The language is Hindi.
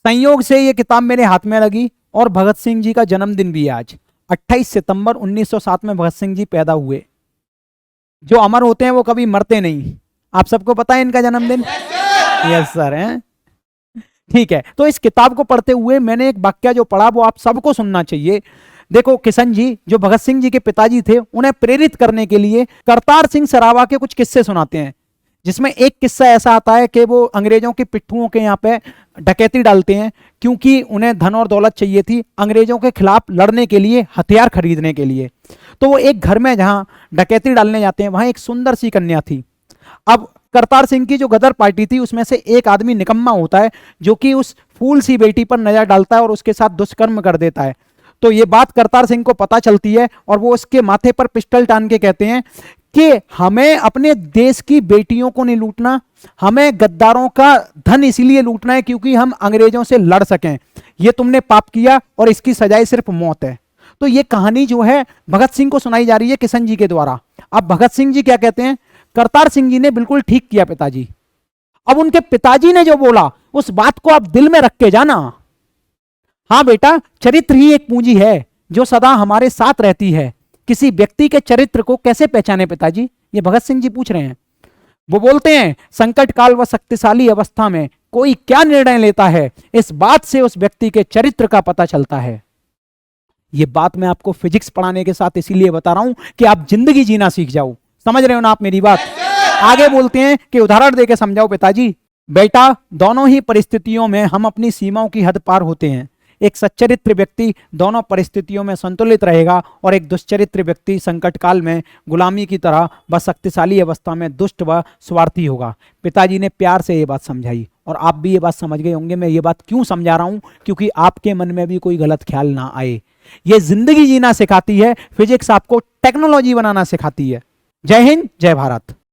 संयोग से ये किताब मेरे हाथ में लगी और भगत सिंह जी का जन्मदिन भी है आज। 28 सितंबर 1907 में भगत सिंह जी पैदा हुए। जो अमर होते हैं वो कभी मरते नहीं। आप सबको पता है इनका जन्मदिन? यस सर है। ठीक है, तो इस किताब को पढ़ते हुए मैंने एक वाक्य जो पढ़ा वो आप सबको सुनना चाहिए। देखो, किशन जी जो भगत सिंह जी के पिताजी थे, उन्हें प्रेरित करने के लिए करतार सिंह सरावा के कुछ किस्से सुनाते हैं, जिसमें एक किस्सा ऐसा आता है कि वो अंग्रेजों की पिट्ठुओं के यहाँ पे डकैती डालते हैं, क्योंकि उन्हें धन और दौलत चाहिए थी अंग्रेजों के खिलाफ लड़ने के लिए, हथियार खरीदने के लिए। तो वो एक घर में जहाँ डकैती डालने जाते हैं, वहां एक सुंदर सी कन्या थी। अब करतार सिंह की जो गदर पार्टी थी उसमें से एक आदमी निकम्मा होता है, जो कि उस फूल सी बेटी पर नजर डालता है और उसके साथ दुष्कर्म कर देता है। तो ये बात करतार सिंह को पता चलती है और वो उसके माथे पर पिस्टल टान के कहते हैं कि हमें अपने देश की बेटियों को नहीं लूटना, हमें गद्दारों का धन इसीलिए लूटना है क्योंकि हम अंग्रेजों से लड़ सकें। ये तुमने पाप किया और इसकी सजाए सिर्फ मौत है। तो ये कहानी जो है भगत सिंह को सुनाई जा रही है किशन जी के द्वारा। अब भगत सिंह जी क्या कहते हैं? करतार सिंह जी ने बिल्कुल ठीक किया पिताजी। अब उनके पिताजी ने जो बोला उस बात को आप दिल में रख के जाना। हाँ बेटा, चरित्र ही एक पूंजी है जो सदा हमारे साथ रहती है। किसी व्यक्ति के चरित्र को कैसे पहचाने पिताजी? ये भगत सिंह जी पूछ रहे हैं। वो बोलते हैं, संकट काल व शक्तिशाली अवस्था में कोई क्या निर्णय लेता है, इस बात से उस व्यक्ति के चरित्र का पता चलता है। ये बात मैं आपको फिजिक्स पढ़ाने के साथ इसीलिए बता रहा हूं कि आप जिंदगी जीना सीख जाओ। समझ रहे हो ना आप मेरी बात? आगे बोलते हैं कि उदाहरण देके समझाओ पिताजी। बेटा, दोनों ही परिस्थितियों में हम अपनी सीमाओं की हद पार होते हैं। एक सच्चरित्र व्यक्ति दोनों परिस्थितियों में संतुलित रहेगा और एक दुष्चरित्र व्यक्ति संकट काल में गुलामी की तरह व शक्तिशाली अवस्था में दुष्ट व स्वार्थी होगा। पिताजी ने प्यार से ये बात समझाई और आप भी ये बात समझ गए होंगे। मैं ये बात क्यों समझा रहा हूं? क्योंकि आपके मन में भी कोई गलत ख्याल ना आए। ये जिंदगी जीना सिखाती है, फिजिक्स आपको टेक्नोलॉजी बनाना सिखाती है। जय हिंद, जय भारत।